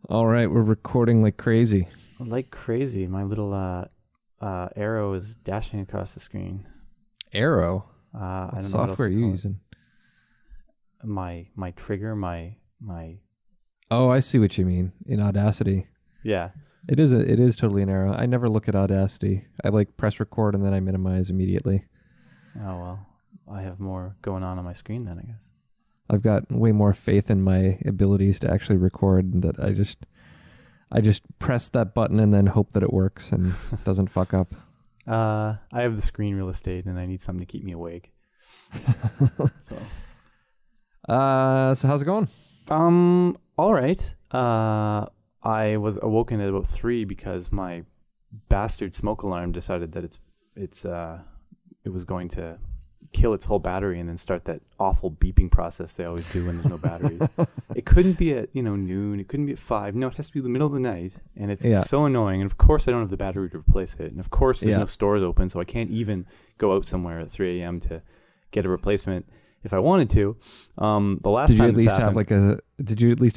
All right, we're recording like crazy. Like crazy, my little arrow is dashing across the screen. Arrow? I What don't know what else software to are you call it. using? My trigger, my Oh, I see what you mean. In Audacity. yeah. It is totally an arrow. I never look at Audacity. I like press record and then I minimize immediately. Oh well, I have more going on my screen then, I guess. I've got way more faith in my abilities to actually record that I just press that button and then hope that it works and doesn't fuck up. I have the screen real estate, and I need something to keep me awake. So, So how's it going? all right. I was awoken at about 3 because my bastard smoke alarm decided that it was going to kill its whole battery and then start that awful beeping process they always do when there's no batteries. It couldn't be at noon. It couldn't be at 5. No, it has to be the middle of the night, and it's so annoying. And of course, I don't have the battery to replace it. And of course, there's no stores open, so I can't even go out somewhere at 3 a.m. to get a replacement if I wanted to. The last Did you time at this least happened,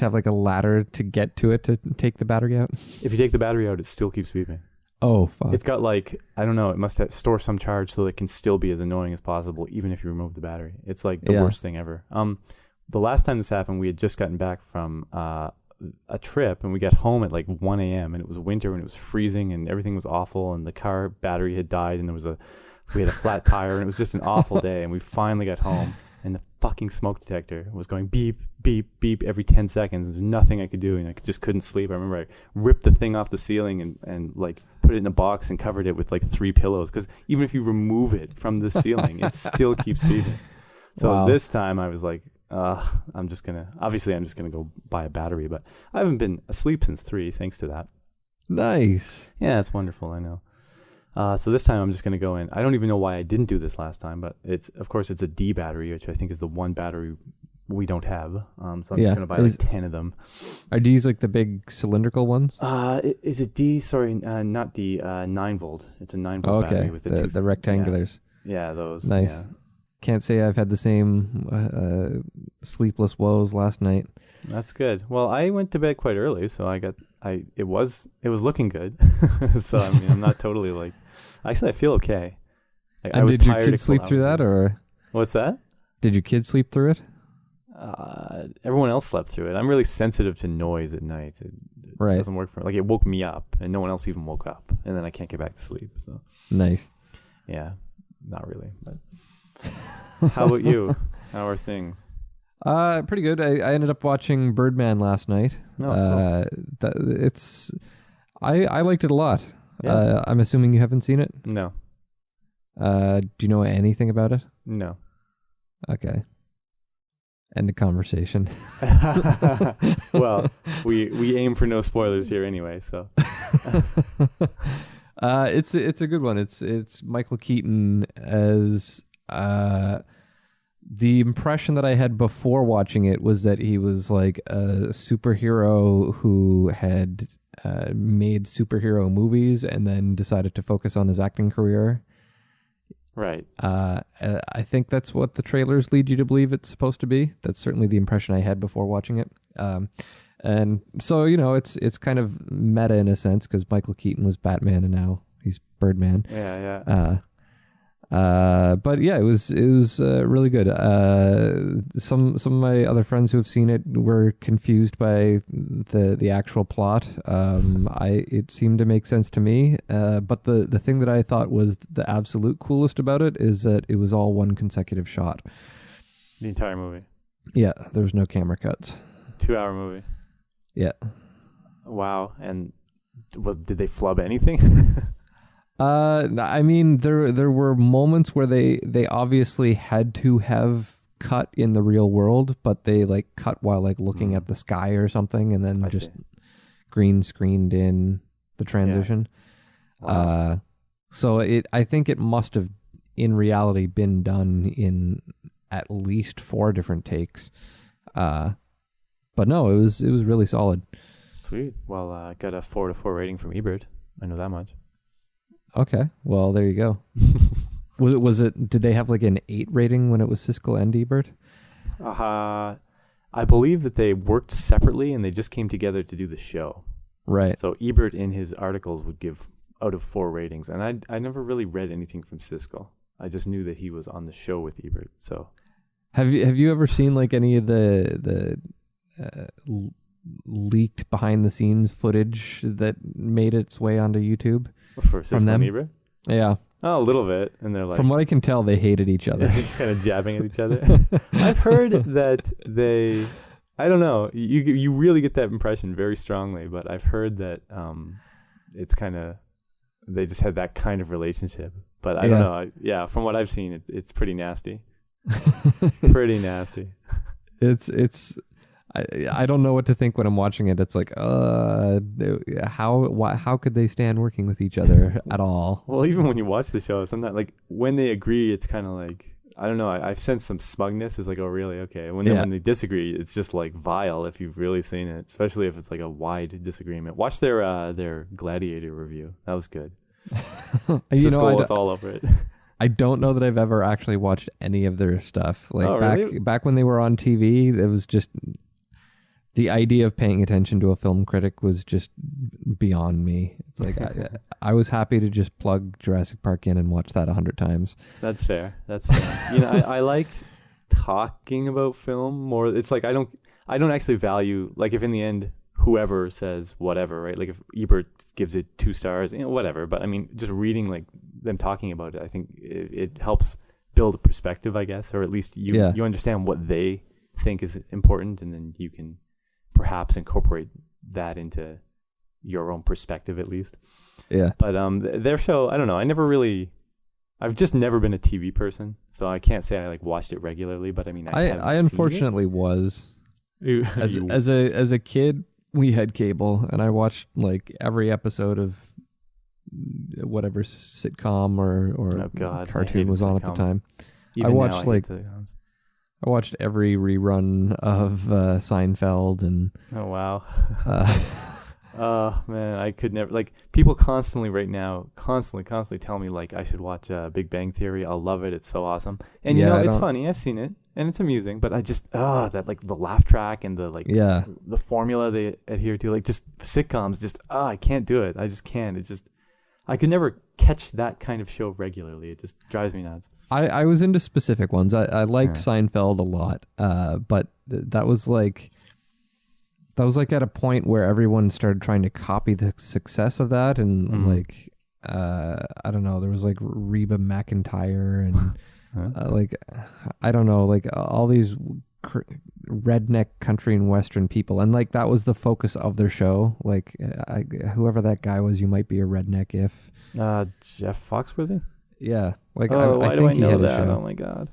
have like a ladder to get to it to take the battery out? if you take the battery out, it still keeps beeping. Oh fuck! It's got like, I don't know, it must store some charge so that it can still be as annoying as possible even if you remove the battery. It's like the worst thing ever. The last time this happened, we had just gotten back from a trip, and we got home at like 1 a.m. and it was winter and it was freezing and everything was awful, and the car battery had died, and we had a flat tire, and it was just an awful day. And we finally got home, and the fucking smoke detector was going beep, beep, beep every 10 seconds. There's nothing I could do, and I just couldn't sleep. I remember I ripped the thing off the ceiling and like put it in a box and covered it with like 3 pillows, because even if you remove it from the ceiling, it still keeps beeping. So This time I was like, I'm just gonna go buy a battery. But I haven't been asleep since 3, thanks to that. Nice. Yeah, it's wonderful, I know. So this time I'm just going to go in. I don't even know why I didn't do this last time, but it's a D battery, which I think is the one battery we don't have. So I'm just going to buy like 10 of them. Are these like the big cylindrical ones? Is it D? Sorry, not D. 9 volt. It's a 9 volt battery with the rectangulars. Yeah, those. Nice. Yeah. Can't say I've had the same sleepless woes last night. That's good. Well, I went to bed quite early, so it was looking good. So I mean, I'm not totally like. Actually, I feel okay. I was did your tired kids sleep through that, or what's that? did your kids sleep through it? Everyone else slept through it. I'm really sensitive to noise at night. It doesn't work for me. Like, it woke me up, and no one else even woke up, and then I can't get back to sleep. So Nice. yeah, not really. But how about you? How are things? Pretty good. I ended up watching Birdman last night. Oh, cool. I liked it a lot. Yeah. I'm assuming you haven't seen it. No. Do you know anything about it? No. Okay. End of conversation. Well, we aim for no spoilers here anyway, so. It's a good one. It's Michael Keaton as the impression that I had before watching it was that he was like a superhero who had made superhero movies and then decided to focus on his acting career. Right. I think that's what the trailers lead you to believe it's supposed to be. That's certainly the impression I had before watching it. And so, it's kind of meta in a sense, because Michael Keaton was Batman and now he's Birdman. Yeah. But yeah, it was really good. Some of my other friends who have seen it were confused by the actual plot. It seemed to make sense to me. But the thing that I thought was the absolute coolest about it is that it was all one consecutive shot. The entire movie. Yeah, there was no camera cuts. 2-hour movie. Yeah. Wow. And did they flub anything? I mean, there were moments where they obviously had to have cut in the real world, but they like cut while like looking at the sky or something, and then just green screened in the transition. Yeah. Wow. So I think it must have in reality been done in at least 4 different takes. But no, it was really solid. Sweet. Well, I got a 4 out of 4 rating from Ebert. I know that much. Okay, well there you go. Was it? Did they have like an 8 rating when it was Siskel and Ebert? I I believe that they worked separately and they just came together to do the show. Right. So Ebert in his articles would give out of 4 ratings, and I never really read anything from Siskel. I just knew that he was on the show with Ebert. So have you ever seen like any of the leaked behind the scenes footage that made its way onto YouTube for Siskel and Ebert? Yeah. Oh, a little bit, and they're like, from what I can tell, they hated each other, kind of jabbing at each other. I've heard that they, I don't know, you really get that impression very strongly, but I've heard that it's kind of, they just had that kind of relationship. But I don't know. From what I've seen, it's pretty nasty. Pretty nasty. It's. I don't know what to think when I'm watching it. It's like, how could they stand working with each other at all? Well, even when you watch the show, sometimes like when they agree, it's kind of like, I don't know. I've sensed some smugness. It's like, oh, really? Okay. When they disagree, it's just like vile. If you've really seen it, especially if it's like a wide disagreement. Watch their Gladiator review. That was good. Siskel was all over it. I don't know that I've ever actually watched any of their stuff. Like really? back when they were on TV, it was just. The idea of paying attention to a film critic was just beyond me. It's like I was happy to just plug Jurassic Park in and watch that 100 times. That's fair. I like talking about film more. It's like I don't actually value, like, if in the end whoever says whatever, right? Like if Ebert gives it 2 stars, whatever. But I mean, just reading like them talking about it, I think it helps build a perspective, I guess, or at least you understand what they think is important, and then you can perhaps incorporate that into your own perspective at least. Yeah. But their show, I don't know. I've just never been a TV person, so I can't say I like watched it regularly. But I mean, I unfortunately was. As a kid, we had cable, and I watched like every episode of whatever sitcom or cartoon was on at the time. Even I watched every rerun of Seinfeld and. Oh wow! Oh man, I could never. Like, people constantly right now, constantly tell me like I should watch Big Bang Theory. I'll love it. It's so awesome. And it's funny. I've seen it and it's amusing. But I just that like the laugh track and the the formula they adhere to, like just sitcoms. Just I can't do it. I just can't. It's just I could never catch that kind of show regularly. It just drives me nuts. I was into specific ones. I liked Seinfeld a lot, but that was like at a point where everyone started trying to copy the success of that, and like I don't know, there was like Reba McEntire and like I don't know, like all these redneck country and western people, and like that was the focus of their show. Like whoever that guy was, you might be a redneck if Jeff Foxworthy. Yeah, like why do I know that? Oh my god!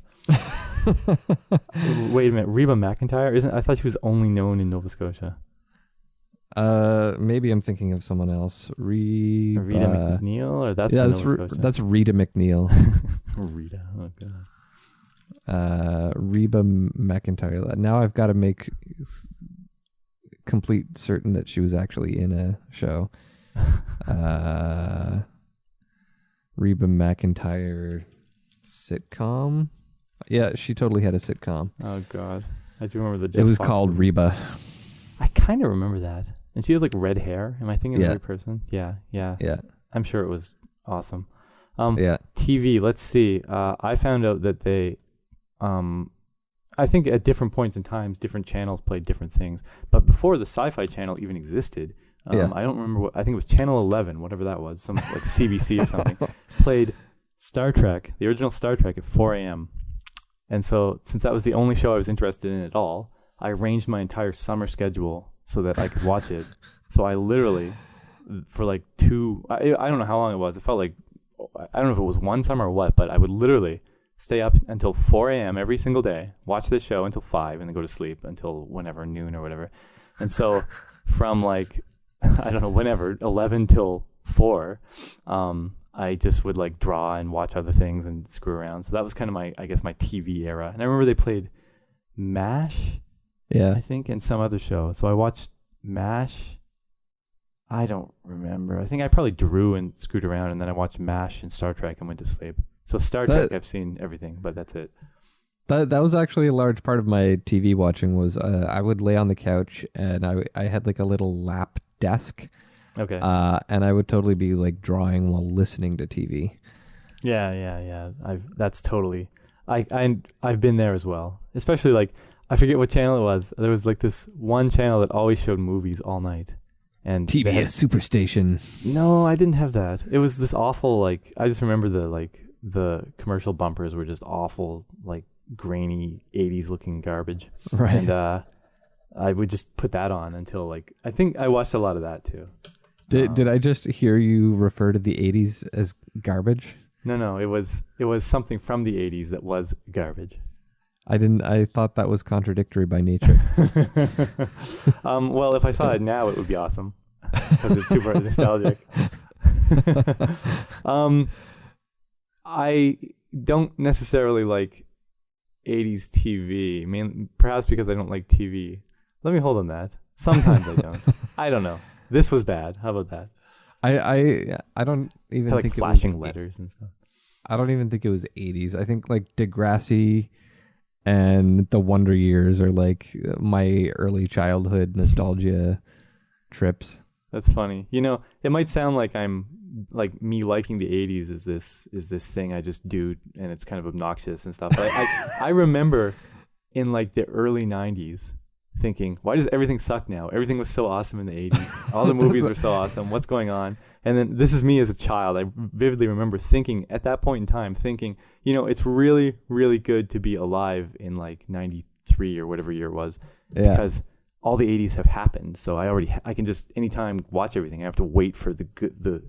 Wait a minute, Reba McEntire I thought she was only known in Nova Scotia. Maybe I'm thinking of someone else. Rita McNeil, or that's Rita McNeil. Rita, oh god. Reba McEntire. Now I've got to make complete certain that she was actually in a show. Reba McEntire sitcom. Yeah, she totally had a sitcom. Oh god, I do remember the. It was called Reba. I kind of remember that, and she has like red hair. Am I thinking of the right person? Yeah. I'm sure it was awesome. TV. Let's see. I found out that they, I think at different points in times, different channels played different things. But before the Sci-Fi Channel even existed. I don't remember what, I think it was Channel 11, whatever that was, some like CBC or something, played Star Trek, the original Star Trek at 4 a.m. And so since that was the only show I was interested in at all, I arranged my entire summer schedule so that I could watch it. So I literally, for like I don't know how long it was. It felt like, I don't know if it was one summer or what, but I would literally stay up until 4 a.m. every single day, watch this show until 5, and then go to sleep until whenever, noon or whatever. And so from like, I don't know, whenever, 11 till 4, I just would like draw and watch other things and screw around. So that was kind of my TV era. And I remember they played MASH, I think, and some other show. So I watched MASH. I don't remember. I think I probably drew and screwed around, and then I watched MASH and Star Trek and went to sleep. So Star Trek, I've seen everything, but that's it. That was actually a large part of my TV watching was I would lay on the couch and I had like a little lap desk. Okay. And I would totally be like drawing while listening to TV. Yeah. That's totally. I've been there as well. Especially like I forget what channel it was. There was like this one channel that always showed movies all night. And TBS Superstation. No, I didn't have that. It was this awful like I just remember the commercial bumpers were just awful like grainy 80s looking garbage. Right. And I would just put that on until like I think I watched a lot of that too. Did I just hear you refer to the 80s as garbage? No, it was something from the 80s that was garbage. I thought that was contradictory by nature. Well, if I saw it now, it would be awesome because it's super nostalgic. I don't necessarily like 80s TV. I mean, perhaps because I don't like TV. Let me hold on that. Sometimes I don't. I don't know. This was bad. How about that? I don't even like think flashing it was, letters and stuff. I don't even think it was 80s. I think like Degrassi and the Wonder Years are like my early childhood nostalgia trips. That's funny. You know, it might sound like I'm like me liking the 80s is this thing I just do and it's kind of obnoxious and stuff. But I remember in like the early 90s thinking, why does everything suck now? Everything was so awesome in the 80s. All the movies were so awesome. What's going on? And then this is me as a child. I vividly remember thinking at that point in time, you know, it's really, really good to be alive in like 93 or whatever year it was. Yeah. Because all the 80s have happened. So I can just anytime watch everything. I have to wait for the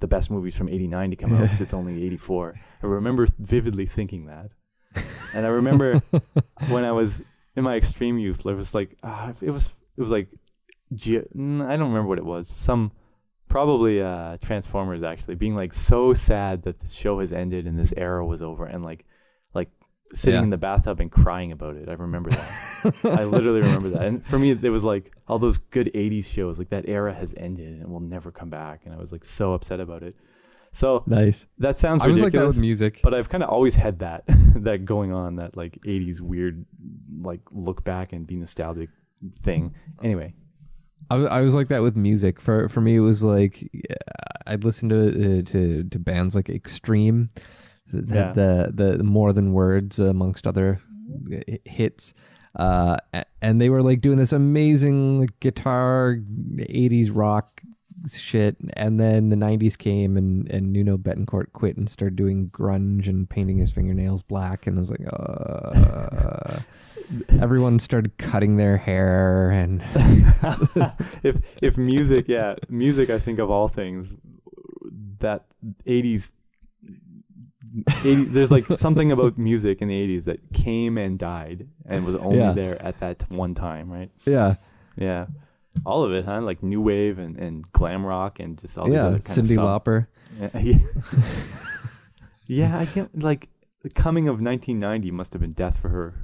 best movies from 89 to come out because it's only 84. I remember vividly thinking that. And I remember when I was in my extreme youth, it was like it was like I don't remember what it was. Probably Transformers actually being like so sad that the show has ended and this era was over and like sitting in the bathtub and crying about it. I remember that. I literally remember that. And for me, it was like all those good 80s shows, like that era has ended and will never come back. And I was like so upset about it. So nice. That sounds ridiculous. I was like that with music. But I've kind of always had that going on, that like 80s weird, like look back and be nostalgic thing. Anyway. I was like that with music. For me, it was like I'd listen to bands like Extreme, the More Than Words amongst other hits, and they were like doing this amazing guitar 80s rock shit. And then the 90s came and Nuno Bettencourt quit and started doing grunge and painting his fingernails black. And I was like, everyone started cutting their hair and if music, I think of all things that 80s, there's like something about music in the 80s that came and died and was only there at that one time, right? Yeah, all of it, huh? Like new wave and glam rock and just all these other kind Cyndi of Lauper. Yeah, I can't, like the coming of 1990 must have been death for her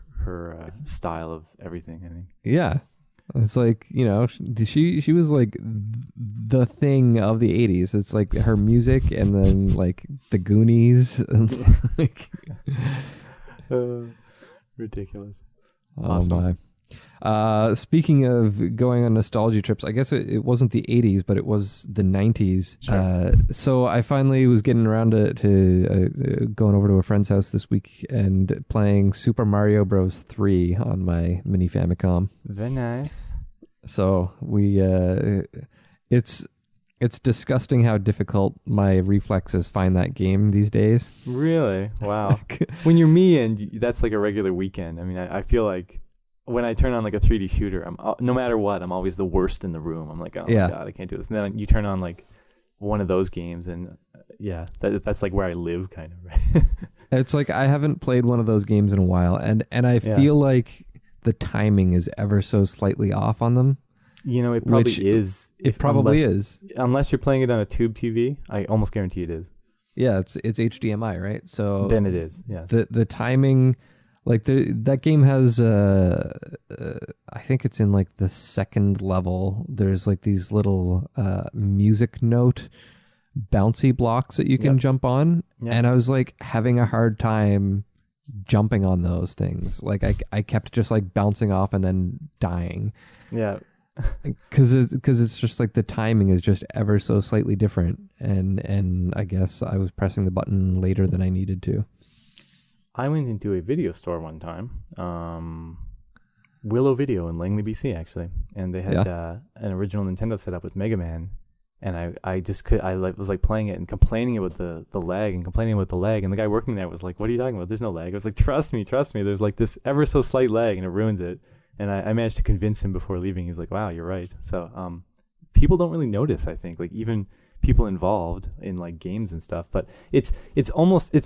style of everything, I think. Yeah. It's like, you know, she was like the thing of the 80s. It's like her music and then like the Goonies. And like ridiculous. Awesome. My. Speaking of going on nostalgia trips, I guess it wasn't the 80s, but it was the 90s. Sure. So I finally was getting around to going over to a friend's house this week and playing Super Mario Bros. 3 on my mini Famicom. Very nice. So we, it's disgusting how difficult my reflexes find that game these days. Really? Wow. When you're me and that's like a regular weekend, I mean, I feel like when I turn on like a 3D shooter, no matter what, I'm always the worst in the room. I'm like, oh my God, I can't do this. And then you turn on like one of those games and that's like where I live kind of, right? It's like I haven't played one of those games in a while and I feel like the timing is ever so slightly off on them. You know, it probably is. It probably is. Unless you're playing it on a tube TV, I almost guarantee it is. Yeah, it's HDMI, right? So then it is, yes. The timing... Like that game has, I think it's in like the second level. There's like these little music note bouncy blocks that you can jump on, and I was like having a hard time jumping on those things. Like I kept just like bouncing off and then dying. Yeah. Because it's just like the timing is just ever so slightly different, and I guess I was pressing the button later than I needed to. I went into a video store one time, Willow Video in Langley, BC, actually, and they had an original Nintendo set up with Mega Man, and I was like playing it and complaining about the lag and complaining about the lag, and the guy working there was like, "What are you talking about? There's no lag." I was like, Trust me, there's like this ever so slight lag, and it ruins it." And I managed to convince him before leaving. He was like, "Wow, you're right." So people don't really notice, I think, like even people involved in like games and stuff. But it's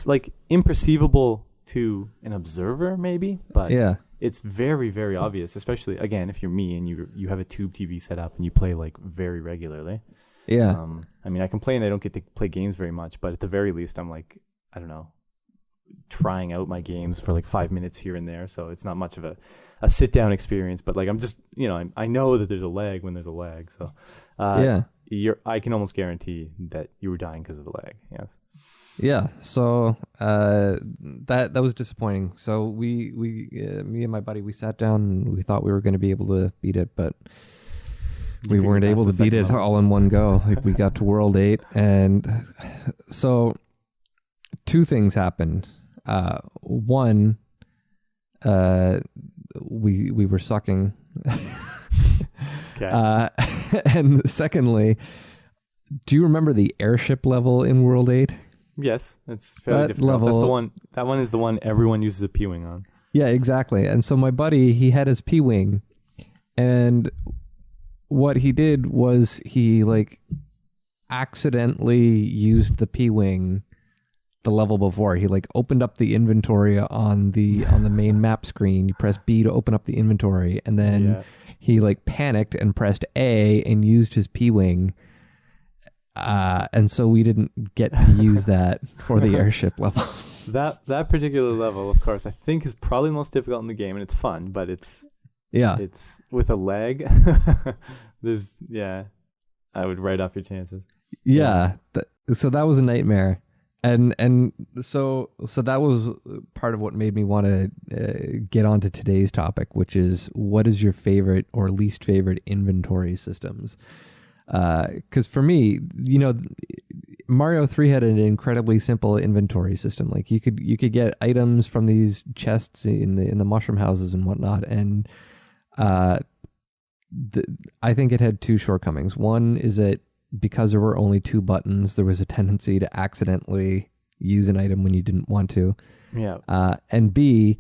like imperceivable to an observer, maybe. But it's very, very obvious, especially again if you're me and you have a tube TV set up and you play like very regularly. Yeah. I mean, I complain I don't get to play games very much, but at the very least, I'm like, I don't know, trying out my games for like 5 minutes here and there, so it's not much of a sit down experience, but like I'm just, I know that there's a lag when there's a lag, so I can almost guarantee that you were dying because of the lag. Yes. Yeah, so that was disappointing. So we me and my buddy, we sat down and we thought we were going to be able to beat it, but we weren't able to beat it all in one go. Like we got to World 8, and so two things happened. One, we were sucking. Okay. And secondly, do you remember the airship level in World 8? Yes, it's fairly difficult. That's the one. That one is the one everyone uses a P-wing on. Yeah, exactly. And so my buddy, he had his P-wing, and what he did was he like accidentally used the P-wing the level before. He like opened up the inventory on the main map screen. You press B to open up the inventory, and then he like panicked and pressed A and used his P-wing. And so we didn't get to use that for the airship level. That particular level, of course, I think is probably the most difficult in the game, and it's fun, but it's with a lag. I would write off your chances. Yeah. So that was a nightmare. And so that was part of what made me want to get onto today's topic, which is what is your favorite or least favorite inventory systems? Because for me, Mario 3 had an incredibly simple inventory system. Like you could get items from these chests in the mushroom houses and whatnot, and I think it had two shortcomings. One is that because there were only two buttons, there was a tendency to accidentally use an item when you didn't want to. Yeah. And B,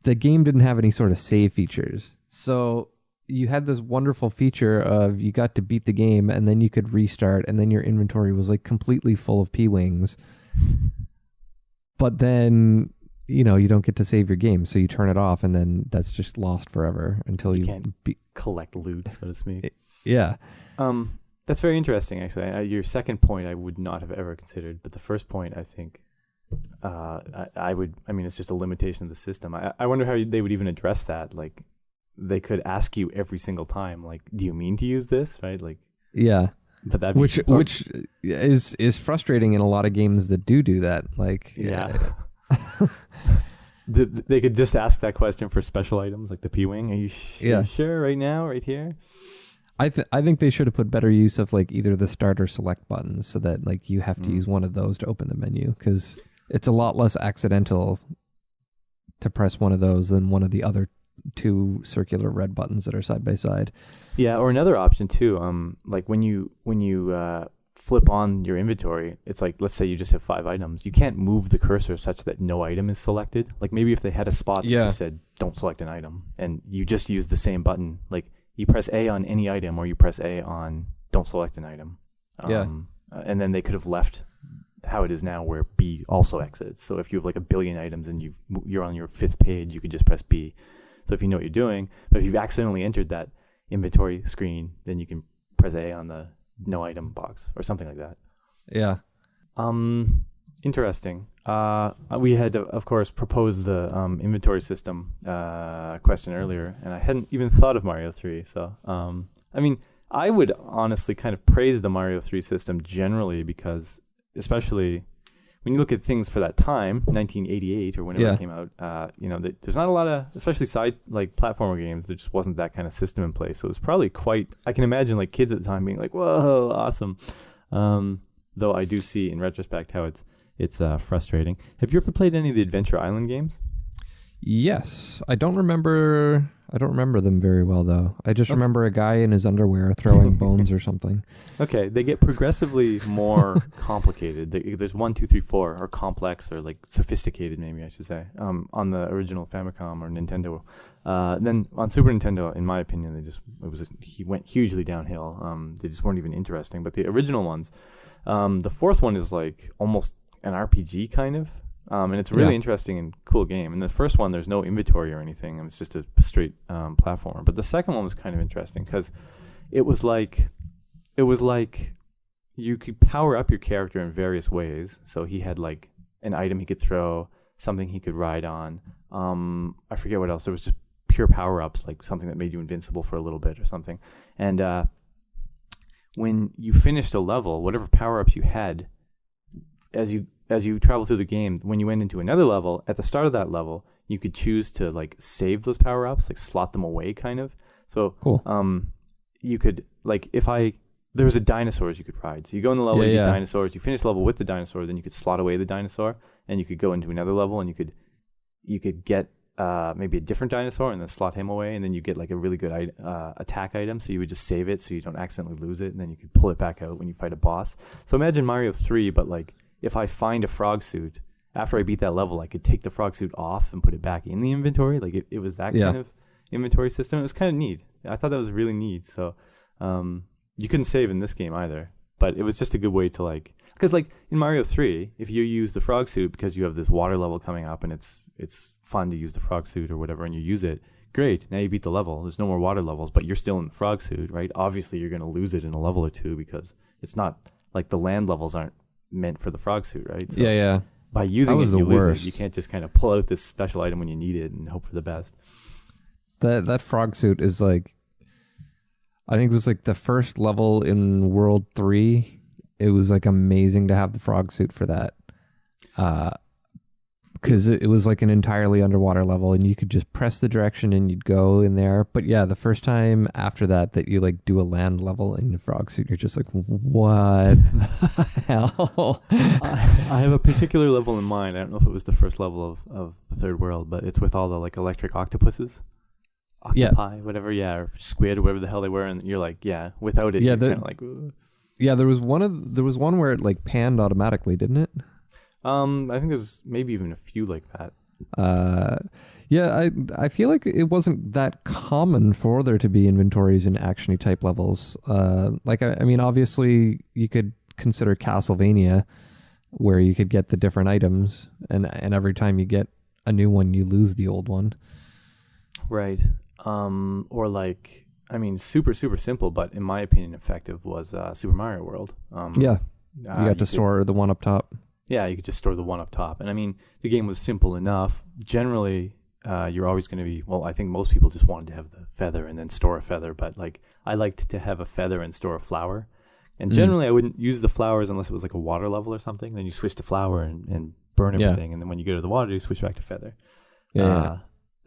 the game didn't have any sort of save features. So you had this wonderful feature of you got to beat the game and then you could restart and then your inventory was like completely full of P-wings. But then, you don't get to save your game. So you turn it off and then that's just lost forever until you can't collect loot, so to speak. Yeah. That's very interesting, actually. Your second point I would not have ever considered, but the first point I think I would. I mean, it's just a limitation of the system. I wonder how they would even address that. Like, they could ask you every single time, like, "Do you mean to use this?" Right? Like, yeah. But that which is frustrating in a lot of games that do that. Like, yeah. They could just ask that question for special items like the P-wing. Are you sure right now, right here? I think they should have put better use of like either the start or select buttons so that like you have to use one of those to open the menu, because it's a lot less accidental to press one of those than one of the other two circular red buttons that are side by side. Yeah, or another option too. Like when you flip on your inventory, it's like, let's say you just have 5 items. You can't move the cursor such that no item is selected. Like maybe if they had a spot that just said don't select an item and you just use the same button, like you press A on any item or you press A on don't select an item. And then they could have left how it is now where B also exits. So if you have like 1 billion items and you're on your 5th page, you could just press B. So if you know what you're doing, but if you've accidentally entered that inventory screen, then you can press A on the no item box or something like that. Yeah. Interesting. We had, of course, proposed the inventory system question earlier, and I hadn't even thought of Mario 3. So, I mean, I would honestly kind of praise the Mario 3 system generally because, especially when you look at things for that time, 1988 or whenever it came out, there's not a lot of, especially platformer games, there just wasn't that kind of system in place. So it was probably I can imagine like kids at the time being like, whoa, awesome. Though I do see in retrospect how it's frustrating. Have you ever played any of the Adventure Island games? Yes. I don't remember them very well, though. I just remember a guy in his underwear throwing bones or something. Okay, they get progressively more complicated. There's 1, 2, 3, 4, or complex, or like sophisticated, maybe I should say, on the original Famicom or Nintendo. Then on Super Nintendo, in my opinion, he went hugely downhill. They just weren't even interesting. But the original ones, the fourth one is like almost an RPG kind of. And it's a really interesting and cool game. And the first one, there's no inventory or anything. It's just a straight platformer. But the second one was kind of interesting because it was like you could power up your character in various ways. So he had like an item he could throw, something he could ride on. I forget what else. There was just pure power-ups, like something that made you invincible for a little bit or something. And when you finished a level, whatever power-ups you had, as you travel through the game, when you went into another level, at the start of that level, you could choose to like save those power-ups, like slot them away kind of. So cool. You could like there was a dinosaurs you could ride. So you go in the level, you get dinosaurs, you finish the level with the dinosaur, then you could slot away the dinosaur, and you could go into another level and you could get maybe a different dinosaur and then slot him away, and then you get like a really good attack item. So you would just save it so you don't accidentally lose it, and then you could pull it back out when you fight a boss. So imagine Mario 3, but like if I find a frog suit, after I beat that level, I could take the frog suit off and put it back in the inventory. Like it was that kind of inventory system. It was kind of neat. I thought that was really neat. So you couldn't save in this game either, but it was just a good way to because like in Mario 3, if you use the frog suit because you have this water level coming up and it's fun to use the frog suit or whatever, and you use it, great. Now you beat the level. There's no more water levels, but you're still in the frog suit, right? Obviously, you're going to lose it in a level or two because it's not like the land levels aren't meant for the frog suit, right? So by using it, you lose it. You can't just kind of pull out this special item when you need it and hope for the best. That frog suit is like, I think it was like the first level in World 3. It was like amazing to have the frog suit for that. Because it was like an entirely underwater level and you could just press the direction and you'd go in there. But yeah, the first time after that you like do a land level in the frog suit, you're just like, what the hell? I have a particular level in mind. I don't know if it was the first level of the third world, but it's with all the like electric octopuses. Octopi, whatever, or squid or whatever the hell they were, and you're like, without it, you're kind of like, ooh. Yeah, there was one where it like panned automatically, didn't it? I think there's maybe even a few like that. I feel like it wasn't that common for there to be inventories in actiony type levels. I mean, obviously you could consider Castlevania, where you could get the different items, and every time you get a new one, you lose the old one. Right. Or like, I mean, super simple, but in my opinion, effective was Super Mario World. You got to store the one up top. Yeah, you could just store the one up top. And I mean, the game was simple enough. Generally, you're always going to be, I think most people just wanted to have the feather and then store a feather. But like, I liked to have a feather and store a flower. And generally, I wouldn't use the flowers unless it was like a water level or something. Then you switch to flower and burn everything. And then when you go to the water, you switch back to feather.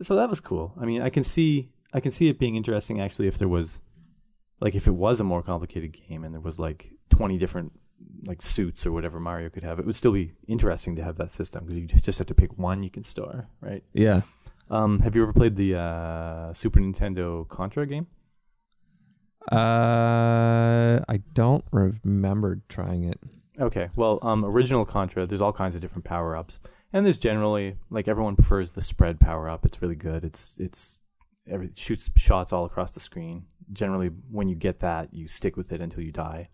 So that was cool. I mean, I can see it being interesting actually if there was, like, if it was a more complicated game and there was like 20 different like suits or whatever Mario could have, it would still be interesting to have that system because you just have to pick one you can store, right? Yeah. Have you ever played the Super Nintendo Contra game? I don't remember trying it. Okay. Well, original Contra, there's all kinds of different power-ups. And there's generally, like, everyone prefers the spread power-up. It's really good. It shoots shots all across the screen. Generally, when you get that, you stick with it until you die.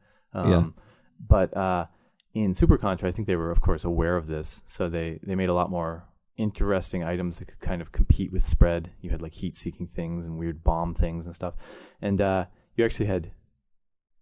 But in Super Contra, I think they were, of course, aware of this. So they made a lot more interesting items that could kind of compete with spread. You had, like, heat-seeking things and weird bomb things and stuff. And you actually had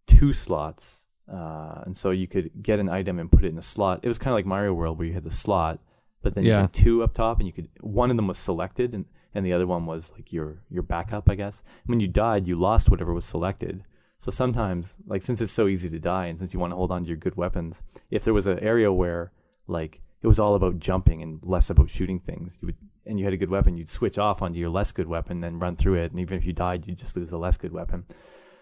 2 slots. And so you could get an item and put it in a slot. It was kind of like Mario World where you had the slot, but then you had 2 up top, and one of them was selected, and the other one was like your backup, I guess. When you died, you lost whatever was selected. So sometimes, like, since it's so easy to die, and since you want to hold on to your good weapons, if there was an area where like it was all about jumping and less about shooting things. And you had a good weapon, you'd switch off onto your less good weapon, then run through it, and even if you died, you'd just lose the less good weapon.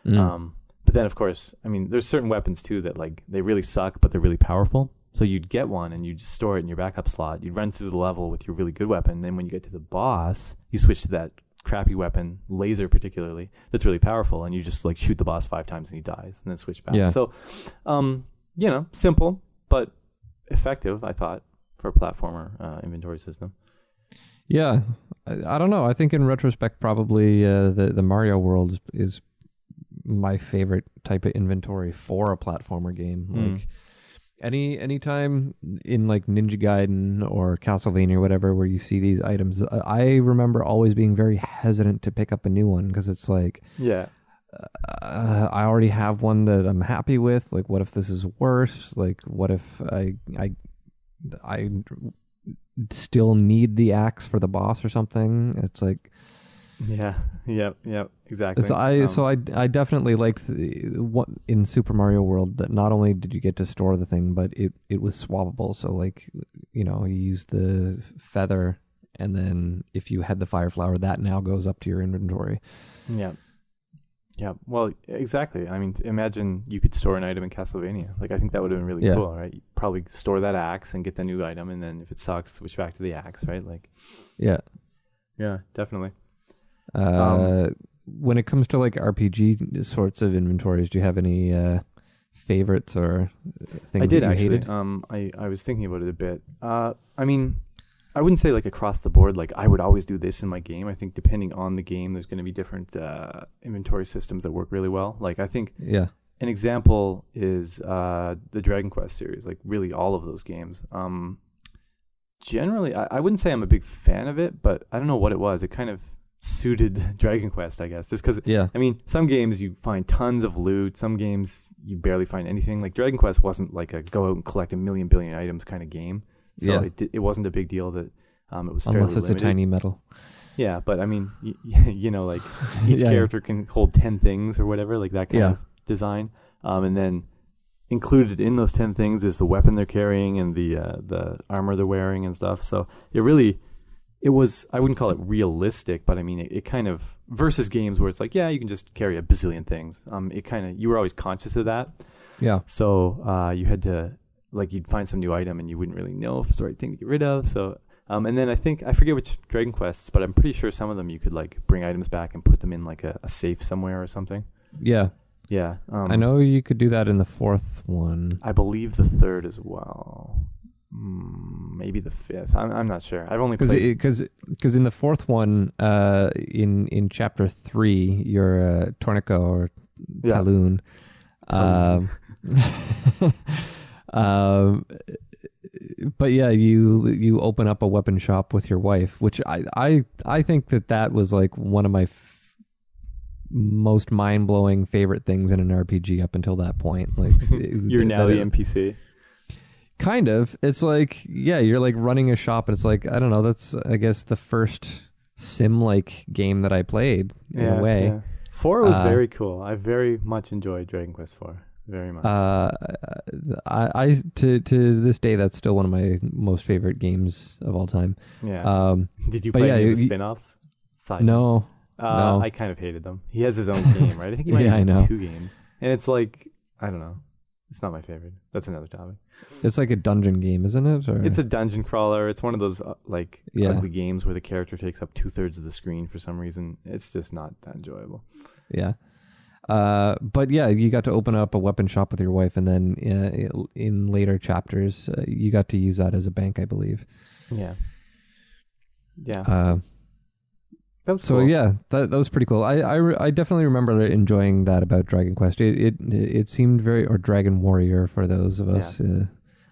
But then, of course, I mean, there's certain weapons too that like they really suck, but they're really powerful. So you'd get one and you'd just store it in your backup slot. You'd run through the level with your really good weapon. And then when you get to the boss, you switch to that crappy weapon, laser particularly, that's really powerful, and you just like shoot the boss 5 times and he dies, and then switch back. Yeah. So, simple but effective, I thought, for a platformer inventory system. Yeah, I don't know. I think in retrospect, probably the Mario world is my favorite type of inventory for a platformer game. Like any time in like Ninja Gaiden or Castlevania or whatever where you see these items, I remember always being very hesitant to pick up a new one because it's like, I already have one that I'm happy with. Like, what if this is worse? Like, what if I still need the axe for the boss or something? It's like, exactly. So I definitely liked what in Super Mario World that not only did you get to store the thing, but it was swappable. So like, you use the feather, and then if you had the fire flower, that now goes up to your inventory. Yeah, well, exactly. I mean, imagine you could store an item in Castlevania. Like, I think that would have been really cool, right? You'd probably store that axe and get the new item, and then if it sucks, switch back to the axe, right? Like, yeah, definitely. When it comes to like RPG sorts of inventories, do you have any favorites or things? I did that you actually. hated? I was thinking about it a bit. I mean, I wouldn't say like across the board, like I would always do this in my game. I think depending on the game, there's going to be different inventory systems that work really well. Like I think an example is the Dragon Quest series, like really all of those games. Generally, I wouldn't say I'm a big fan of it, but I don't know what it was. It kind of suited Dragon Quest, I guess, just because, I mean, some games you find tons of loot, some games you barely find anything. Like Dragon Quest wasn't like a go out and collect a million billion items kind of game. So it wasn't a big deal that it was fairly unless it's limited. a tiny medal. Yeah, but I mean, like each character can hold 10 things or whatever, like that kind of design. And then included in those 10 things is the weapon they're carrying and the armor they're wearing and stuff. So it was, I wouldn't call it realistic, but I mean, it kind of, versus games where it's like, you can just carry a bazillion things. It kind of, you were always conscious of that. Yeah. So you had to, like, you'd find some new item and you wouldn't really know if it's the right thing to get rid of. So, and then I forget which Dragon Quests, but I'm pretty sure some of them you could like bring items back and put them in like a safe somewhere or something. Yeah. Yeah. I know you could do that in the 4th one. I believe the 3rd as well. Maybe the 5th. I'm not sure. I've only played because in the 4th one, in chapter 3, you're Tornico or Talon. But yeah, you open up a weapon shop with your wife, which I think that was like one of my most mind-blowing favorite things in an RPG up until that point. Like you're now the NPC. Kind of. It's like, you're like running a shop, and it's like, I don't know, that's I guess the first sim-like game that I played in a way. Yeah. 4 was very cool. I very much enjoyed Dragon Quest 4. Very much. I to this day, that's still one of my most favorite games of all time. Yeah. Did you play any of the spin-offs? No. I kind of hated them. He has his own game, right? I think he might have 2 games. And it's like, I don't know. It's not my favorite. That's another topic. It's like a dungeon game, isn't it? Or? It's a dungeon crawler. It's one of those ugly games where the character takes up 2/3 of the screen for some reason. It's just not that enjoyable. Yeah. But yeah, you got to open up a weapon shop with your wife, and then in later chapters, you got to use that as a bank, I believe. Yeah. Yeah. That was cool. Yeah, that was pretty cool. I definitely remember enjoying that about Dragon Quest. It seemed very, or Dragon Warrior for those of us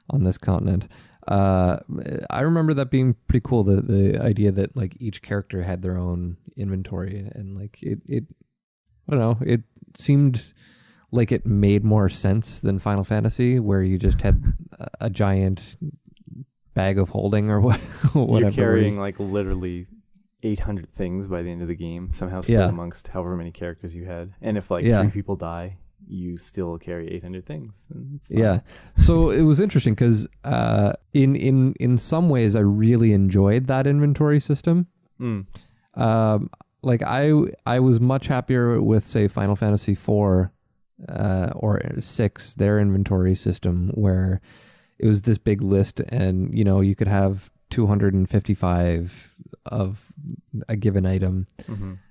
on this continent. I remember that being pretty cool. The idea that like each character had their own inventory, and like it I don't know, it seemed like it made more sense than Final Fantasy, where you just had a giant bag of holding or whatever. You're carrying like literally 800 things by the end of the game, somehow split amongst however many characters you had. And if like 3 people die, you still carry 800 things. Yeah. So it was interesting because in some ways I really enjoyed that inventory system. Like I was much happier with, say, Final Fantasy IV or 6, their inventory system, where it was this big list and, you know, you could have 255 of a given item.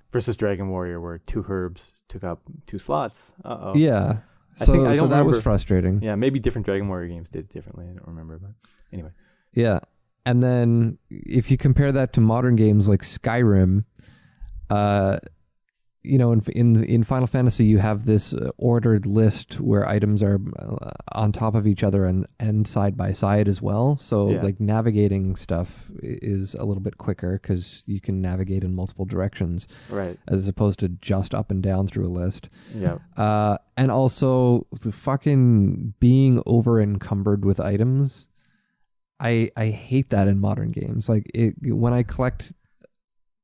Versus Dragon Warrior, where 2 herbs took up 2 slots. Yeah. I don't that remember. Was frustrating. Yeah, maybe different Dragon Warrior games did it differently. I don't remember, but anyway. Yeah. And then if you compare that to modern games like Skyrim, you know, in Final Fantasy, you have this ordered list where items are on top of each other and side by side as well. So like navigating stuff is a little bit quicker because you can navigate in multiple directions, right? As opposed to just up and down through a list. Yeah. And also the fucking being over-encumbered with items. I hate that in modern games. Like when I collect.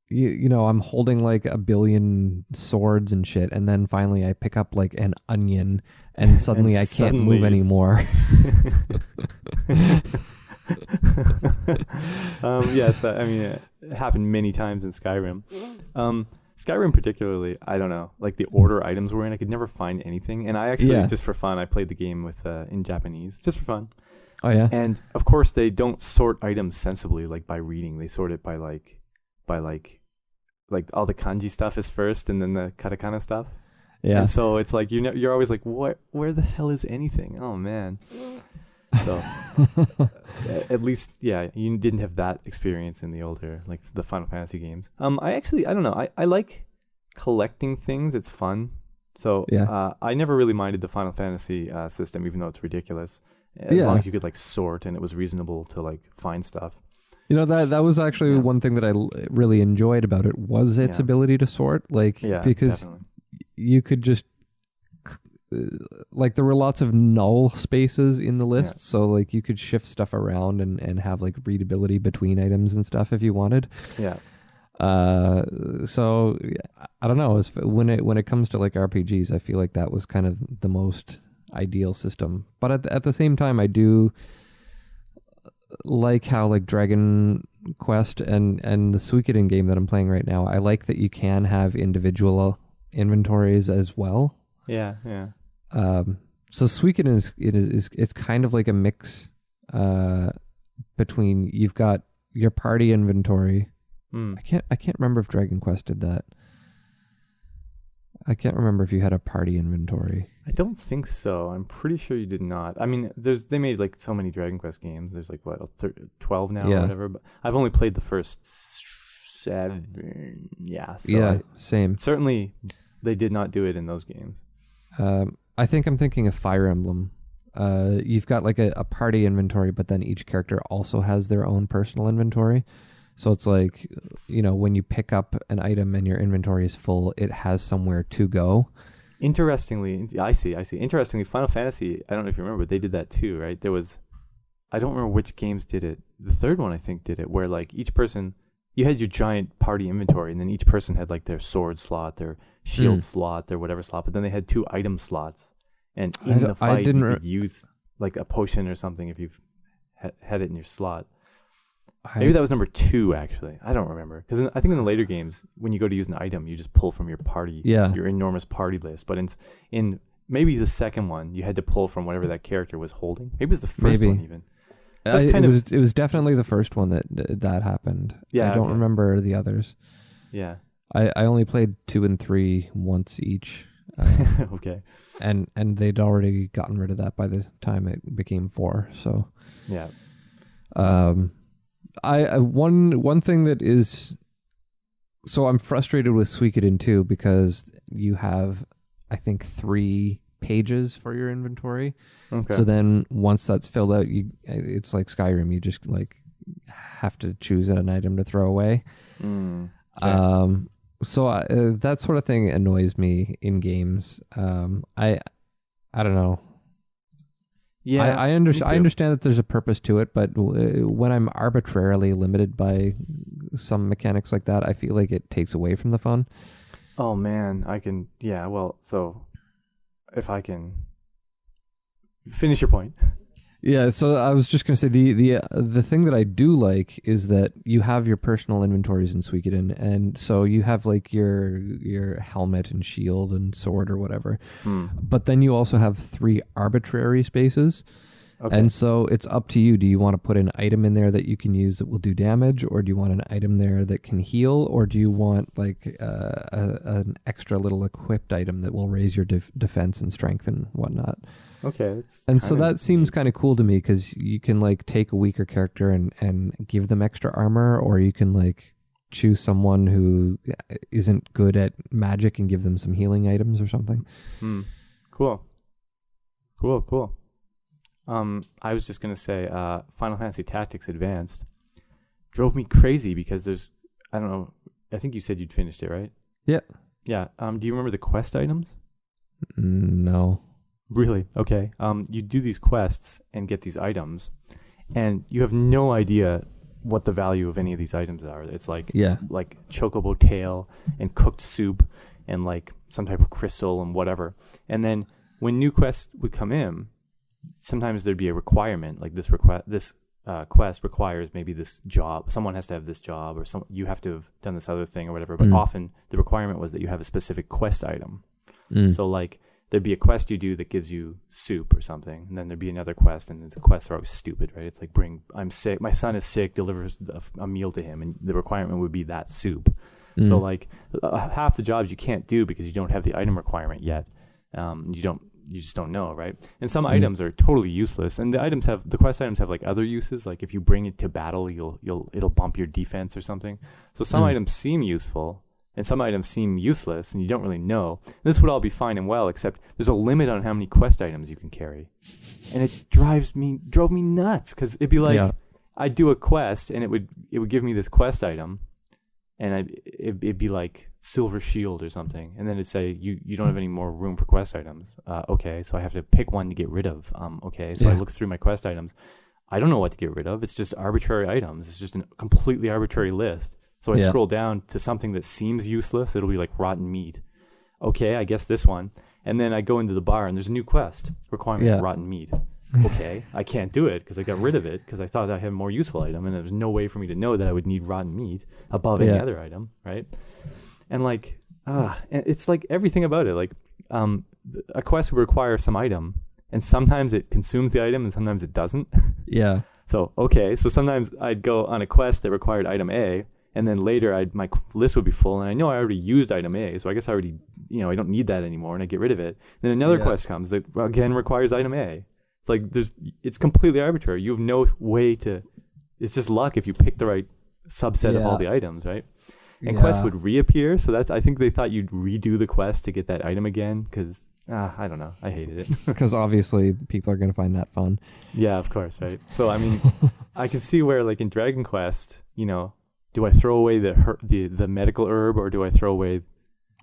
You know, I'm holding like a billion swords and shit, and then finally I pick up like an onion, and suddenly I can't move anymore. Yes, I mean, it happened many times in Skyrim. Skyrim particularly, I don't know, like the order items were in, I could never find anything, and I actually, just for fun, I played the game with in Japanese, just for fun. Oh yeah. And of course, they don't sort items sensibly, like by reading. They sort it by all the kanji stuff is first, and then the katakana stuff. Yeah. And so it's like you're always like, where the hell is anything? Oh man. So at least, yeah, you didn't have that experience in the older, like the Final Fantasy games. I don't know. I like collecting things. It's fun. So I never really minded the Final Fantasy system, even though it's ridiculous. As long as you could like sort and it was reasonable to like find stuff. You know, that was actually one thing that I really enjoyed about it was its ability to sort, like, because definitely. You could just, like, there were lots of null spaces in the list, so, like, you could shift stuff around and have, like, readability between items and stuff if you wanted. Yeah. So, I don't know, when it comes to, like, RPGs, I feel like that was kind of the most ideal system. But at the same time, I do like how like Dragon Quest and the Suikoden game that I'm playing right now, I like that you can have individual inventories as well. Yeah, yeah. So Suikoden it's kind of like a mix between, you've got your party inventory. I can't remember if Dragon Quest did that. I can't remember if you had a party inventory. I don't think so. I'm pretty sure you did not. I mean, they made like so many Dragon Quest games. There's like 12 now or whatever. But I've only played the first 7. Yeah. So same. Certainly, they did not do it in those games. I think I'm thinking of Fire Emblem. You've got like a party inventory, but then each character also has their own personal inventory. So it's like, you know, when you pick up an item and your inventory is full, it has somewhere to go. Interestingly, I see. Interestingly, Final Fantasy, I don't know if you remember, but they did that too, right? There was, I don't remember which games did it. The third one, I think, did it, where like each person, you had your giant party inventory, and then each person had like their sword slot, their shield slot, their whatever slot, but then they had 2 item slots. And in the fight, you could use like a potion or something if you've had it in your slot. Maybe that was number 2, actually. I don't remember. Because I think in the later games, when you go to use an item, you just pull from your party, your enormous party list. But in maybe the second one, you had to pull from whatever that character was holding. Maybe it was the first one even. It was definitely the first one that happened. Yeah, I don't remember the others. Yeah. I only played 2 and 3 once each. Okay. And they'd already gotten rid of that by the time it became 4. So yeah. One thing that is, so I'm frustrated with Suikoden too, because you have, I think, 3 pages for your inventory. Okay. So then once that's filled out, it's like Skyrim. You just like have to choose an item to throw away. Okay. So that sort of thing annoys me in games. I don't know. Yeah, I understand that there's a purpose to it, but when I'm arbitrarily limited by some mechanics like that, I feel like it takes away from the fun. Oh man, I can. Yeah, well, so if I can finish your point. Yeah, so I was just going to say the thing that I do like is that you have your personal inventories in Suikoden, and so you have like your helmet and shield and sword or whatever. But then you also have 3 arbitrary spaces. Okay. And so it's up to you. Do you want to put an item in there that you can use that will do damage, or do you want an item there that can heal, or do you want like an extra little equipped item that will raise your defense and strength and whatnot? Okay. And so that seems kind of cool to me, because you can like take a weaker character and give them extra armor, or you can like choose someone who isn't good at magic and give them some healing items or something. Cool. I was just going to say Final Fantasy Tactics Advanced drove me crazy because I don't know, I think you said you'd finished it, right? Yeah. Yeah. Do you remember the quest items? No. Really? Okay. You do these quests and get these items, and you have no idea what the value of any of these items are. It's like chocobo tail and cooked soup and like some type of crystal and whatever. And then when new quests would come in, sometimes there'd be a requirement, like this quest requires maybe this job. Someone has to have this job, or you have to have done this other thing or whatever. But often the requirement was that you have a specific quest item. So like there'd be a quest you do that gives you soup or something, and then there'd be another quest, and the quests are always stupid, right? It's like I'm sick, my son is sick, delivers a meal to him, and the requirement would be that soup. So like half the jobs you can't do because you don't have the item requirement yet. You just don't know, right? And some items are totally useless, and the quest items have like other uses. Like if you bring it to battle, it'll bump your defense or something. So some items seem useful, and some items seem useless, and you don't really know. And this would all be fine and well, except there's a limit on how many quest items you can carry, and it drove me nuts, because it'd be like I'd do a quest, and it would give me this quest item, and it'd be like silver shield or something, and then it'd say you don't have any more room for quest items. Okay, so I have to pick one to get rid of. Okay, so I look through my quest items. I don't know what to get rid of. It's just arbitrary items. It's just a completely arbitrary list. So I scroll down to something that seems useless. It'll be like rotten meat. Okay, I guess this one. And then I go into the bar, and there's a new quest requirement rotten meat. Okay, I can't do it because I got rid of it because I thought I had a more useful item, and there was no way for me to know that I would need rotten meat above any other item, right? And like, it's like everything about it. Like, a quest would require some item, and sometimes it consumes the item, and sometimes it doesn't. Yeah. So sometimes I'd go on a quest that required item A, and then later my list would be full, and I know I already used item A, so I guess I already, I don't need that anymore, and I get rid of it. Then another quest comes that again requires item A. It's like it's completely arbitrary. You have no way it's just luck if you pick the right subset of all the items, right? And quests would reappear, so I think they thought you'd redo the quest to get that item again, because I don't know, I hated it. Because obviously people are going to find that fun. Yeah, of course, right? So I mean, I can see where like in Dragon Quest, do I throw away the medical herb, or do I throw away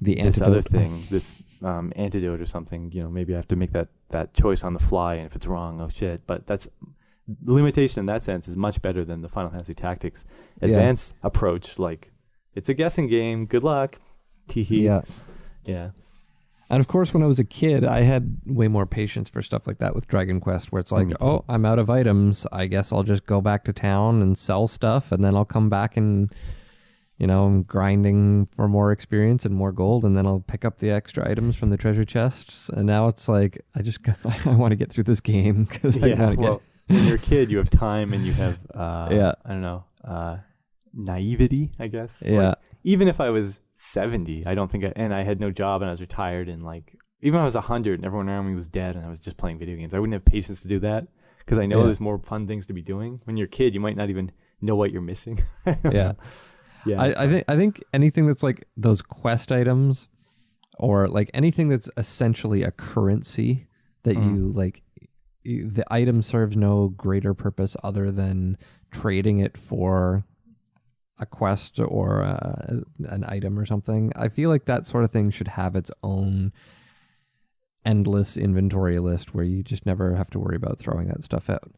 this other thing, this antidote or something? Maybe I have to make that choice on the fly, and if it's wrong, oh shit. But that's the limitation in that sense is much better than the Final Fantasy Tactics Advanced approach. Like, it's a guessing game. Good luck. Teehee. Yeah. And of course, when I was a kid, I had way more patience for stuff like that with Dragon Quest, where it's like, oh, I'm out of items. I guess I'll just go back to town and sell stuff, and then I'll come back and, I'm grinding for more experience and more gold, and then I'll pick up the extra items from the treasure chests. And now it's like, I want to get through this game. When you're a kid, you have time, and you have, I don't know, naivety, I guess. Yeah. Like, even if I was 70, I don't think and I had no job, and I was retired, and like, even if I was 100 and everyone around me was dead and I was just playing video games, I wouldn't have patience to do that, because I know there's more fun things to be doing. When you're a kid, you might not even know what you're missing. I think anything that's like those quest items, or like anything that's essentially a currency that you like, the item serves no greater purpose other than trading it for a quest or an item or something. I feel like that sort of thing should have its own endless inventory list where you just never have to worry about throwing that stuff out.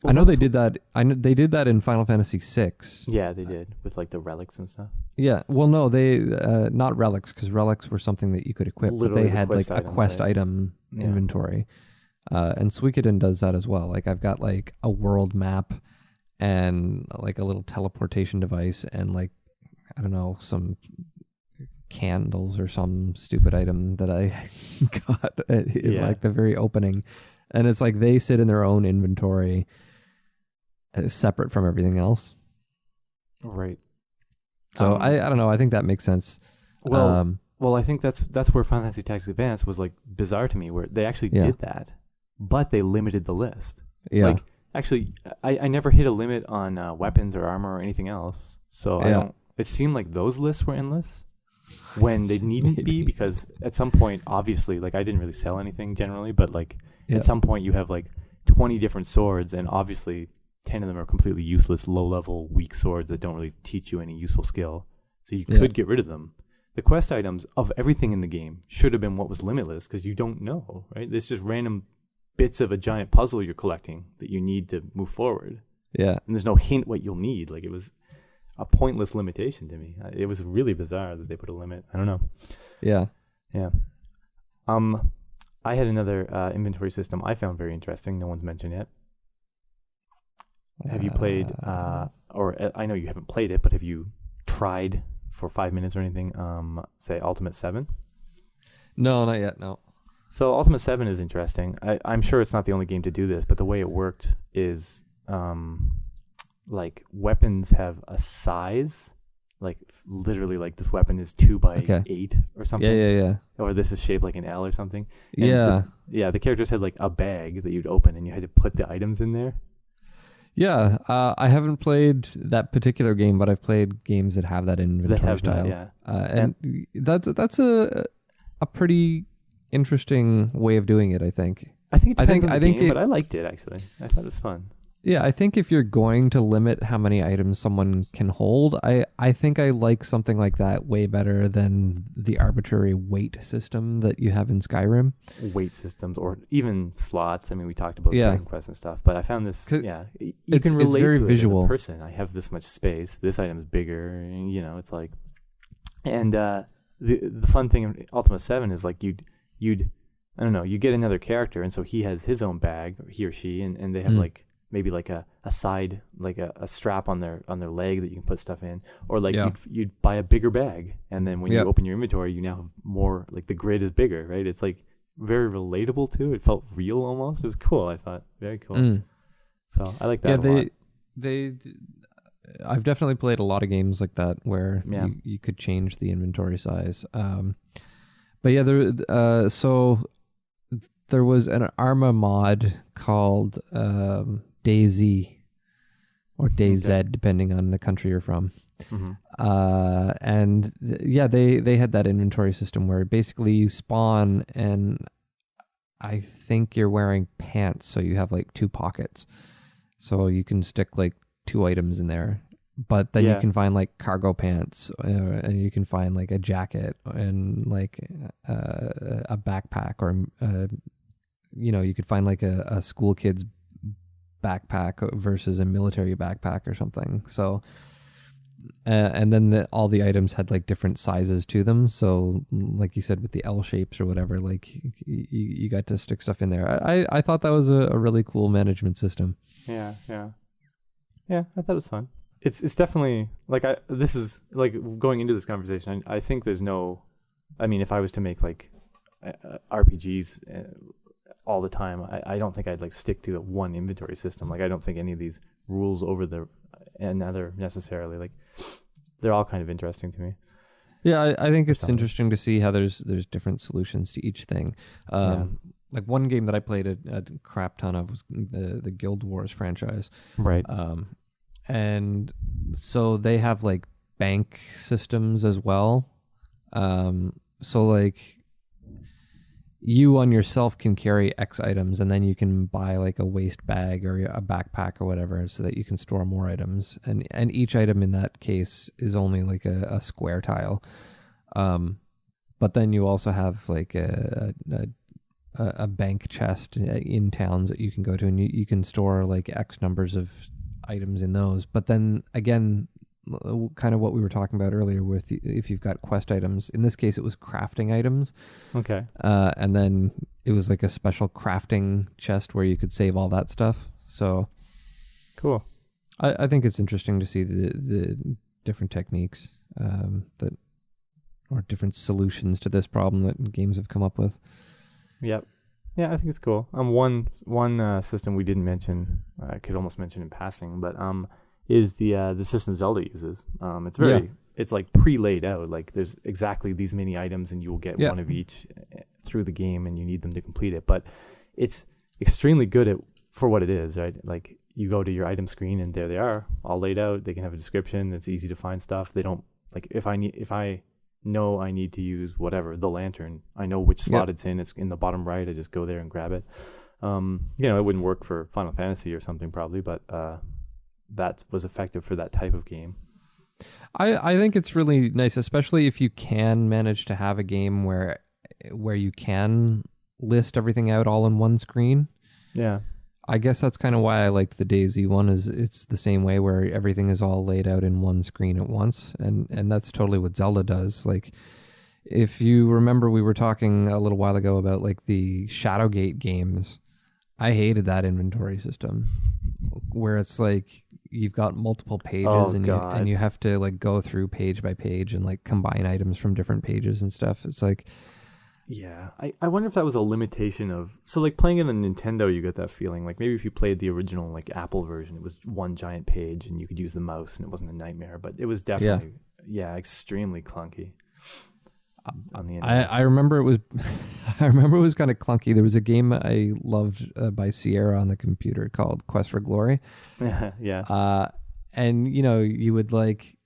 I know they did that. I know they did that in Final Fantasy VI. Yeah, they did with like the relics and stuff. Yeah. Well, no, they not relics, because relics were something that you could equip. Literally but they the had quest like items, a quest right? item Yeah. inventory. And Suikoden does that as well. Like I've got like a world map and like a little teleportation device and like, I don't know, some candles or some stupid item that I got in like the very opening. And it's like they sit in their own inventory separate from everything else. Right. So I don't know. I think that makes sense. Well, I think that's where Final Fantasy Tactics Advance was like bizarre to me, where they actually did that, but they limited the list. Yeah. Like actually, I never hit a limit on weapons or armor or anything else. So I don't. It seemed like those lists were endless when they needn't be, because at some point, obviously, like I didn't really sell anything generally, but like at some point you have like 20 different swords, and obviously 10 of them are completely useless, low-level, weak swords that don't really teach you any useful skill. So you could get rid of them. The quest items of everything in the game should have been what was limitless, because you don't know, right? There's just random bits of a giant puzzle you're collecting that you need to move forward. Yeah. And there's no hint what you'll need. Like, it was a pointless limitation to me. It was really bizarre that they put a limit. I don't know. Yeah. Yeah. I had another inventory system I found very interesting. No one's mentioned yet. Have you played, or I know you haven't played it, but have you tried for 5 minutes or anything, say Ultimate 7? No, not yet, no. So Ultimate 7 is interesting. I'm sure it's not the only game to do this, but the way it worked is like weapons have a size, like literally like this weapon is 2x8 or something. Yeah. Or this is shaped like an L or something. And the characters had like a bag that you'd open and you had to put the items in there. Yeah, I haven't played that particular game, but I've played games that have that inventory style. And that's a pretty interesting way of doing it, I think. I think it depends on the game, but I liked it, actually. I thought it was fun. Yeah, I think if you're going to limit how many items someone can hold, I think I like something like that way better than the arbitrary weight system that you have in Skyrim. Weight systems, or even slots. I mean, we talked about Dragon Quest and stuff, but I found this, you can relate very to it visual. As a person. I have this much space. This item's bigger. You know, it's like... And the fun thing in Ultima 7 is like you'd I don't know, you get another character, and so he has his own bag, or he or she, and they have like... maybe like a side, like a strap on their leg that you can put stuff in, or like you'd buy a bigger bag, and then when you open your inventory, you now have more, like the grid is bigger, right? It's like very relatable too. It felt real almost. It was cool. I thought very cool. So I like that. I've definitely played a lot of games like that where you could change the inventory size. But yeah, so there was an Arma mod called DayZ or DayZ, depending on the country you're from. And they had that inventory system where basically you spawn, and I think you're wearing pants, so you have like 2 pockets, so you can stick like 2 items in there. But then you can find like cargo pants, and you can find like a jacket and like a backpack, or you could find like a school kid's backpack versus a military backpack or something. So, and then all the items had like different sizes to them. So, like you said, with the L shapes or whatever, like you got to stick stuff in there. I thought that was a really cool management system. Yeah. I thought it was fun. It's definitely like this is like going into this conversation. I think there's no. I mean, if I was to make like RPGs. All the time, I don't think I'd like stick to one inventory system. Like, I don't think any of these rules over another necessarily. Like, they're all kind of interesting to me. Yeah, I think it's interesting to see how there's different solutions to each thing. Like one game that I played a crap ton of was the Guild Wars franchise. Right. And so they have like bank systems as well. So like, you on yourself can carry X items, and then you can buy like a waist bag or a backpack or whatever, so that you can store more items. And each item in that case is only like a square tile. But then you also have like a a bank chest in towns that you can go to, and you can store like X numbers of items in those. But then again, kind of what we were talking about earlier with if you've got quest items. In this case, it was crafting items. Okay. And then it was like a special crafting chest where you could save all that stuff. So cool. I think it's interesting to see the different techniques that or different solutions to this problem that games have come up with. Yep. Yeah, I think it's cool. One system we didn't mention, I could almost mention in passing, but is the system Zelda uses. It's very it's like pre-laid out. Like there's exactly these many items, and you will get one of each through the game, and you need them to complete it. But it's extremely good for what it is, right? Like you go to your item screen, and there they are, all laid out. They can have a description. It's easy to find stuff. They don't like if I know I need to use whatever, the lantern, I know which slot it's in. It's in the bottom right. I just go there and grab it. It wouldn't work for Final Fantasy or something probably, but that was effective for that type of game. I think it's really nice, especially if you can manage to have a game where you can list everything out all in one screen. Yeah. I guess that's kind of why I liked the DayZ one, is it's the same way where everything is all laid out in one screen at once. And that's totally what Zelda does. Like, if you remember, we were talking a little while ago about like the Shadowgate games. I hated that inventory system where it's like you've got multiple pages and you have to like go through page by page and like combine items from different pages and stuff. It's like, yeah, I wonder if that was a limitation of... So, like, playing it on Nintendo, you get that feeling. Like, maybe if you played the original, like, Apple version, it was one giant page and you could use the mouse and it wasn't a nightmare. But it was definitely, extremely clunky on the internet. I remember it was... I remember it was kind of clunky. There was a game I loved by Sierra on the computer called Quest for Glory. Yeah. And, you would, like...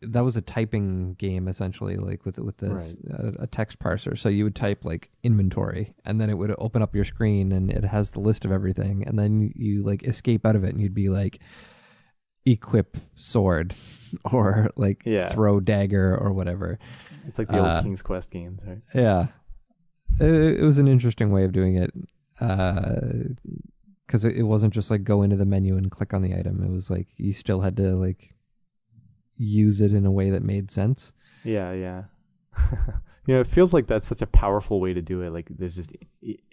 that was a typing game essentially, like with this a text parser. So you would type like inventory, and then it would open up your screen, and it has the list of everything, and then you like escape out of it, and you'd be like equip sword or like throw dagger or whatever. It's like the old King's Quest games, right? Yeah, it was an interesting way of doing it, because it wasn't just like go into the menu and click on the item. It was like you still had to like use it in a way that made sense. Yeah. It feels like that's such a powerful way to do it. Like there's just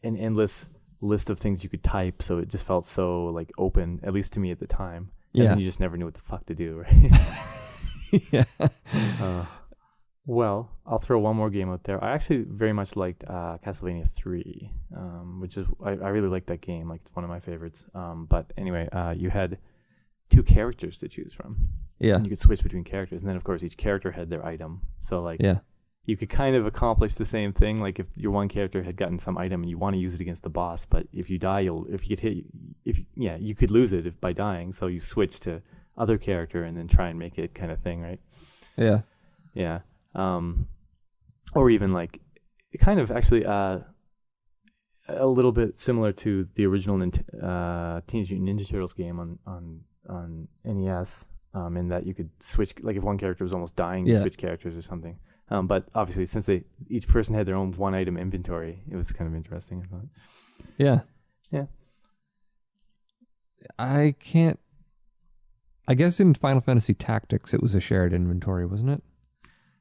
an endless list of things you could type, so it just felt so like open, at least to me at the time. And then you just never knew what the fuck to do, right? Yeah. Well, I'll throw one more game out there. I actually very much liked Castlevania 3, which is I really liked that game. Like it's one of my favorites. But anyway, you had 2 characters to choose from. Yeah. And you could switch between characters. And then, of course, each character had their item. So, like, you could kind of accomplish the same thing. Like, if your one character had gotten some item and you want to use it against the boss, but if you die, you could lose it by dying. So you switch to other character and then try and make it kind of thing, right? Yeah. Yeah. Or even, like, kind of actually a little bit similar to the original Teenage Mutant Ninja Turtles game on NES. In that you could switch, like if one character was almost dying, you switch characters or something. But obviously, since each person had their own one item inventory, it was kind of interesting, I thought. Yeah. I guess in Final Fantasy Tactics, it was a shared inventory, wasn't it?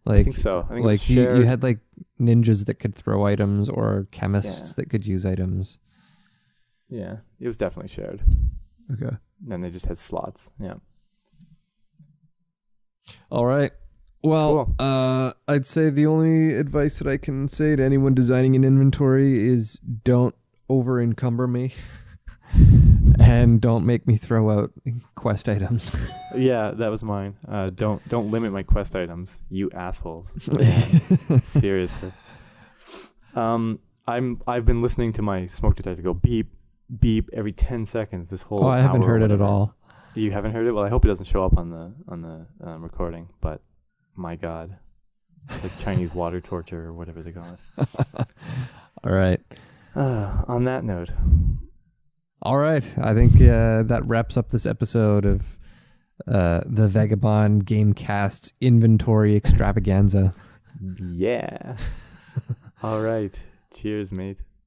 Like, I think so. I think like you had like ninjas that could throw items or chemists that could use items. Yeah, it was definitely shared. Okay. And then they just had slots. Yeah. All right. Well, cool. I'd say the only advice that I can say to anyone designing an inventory is don't over-encumber me and don't make me throw out quest items. Yeah, that was mine. Don't limit my quest items, you assholes. Seriously. I've been listening to my smoke detector go beep beep every 10 seconds this whole hour. I haven't heard it at all. You haven't heard it? Well, I hope it doesn't show up on the recording, but my God. It's like Chinese water torture or whatever they call it. All right. On that note. All right. I think that wraps up this episode of the Vagabond Gamecast Inventory Extravaganza. Yeah. All right. Cheers, mate.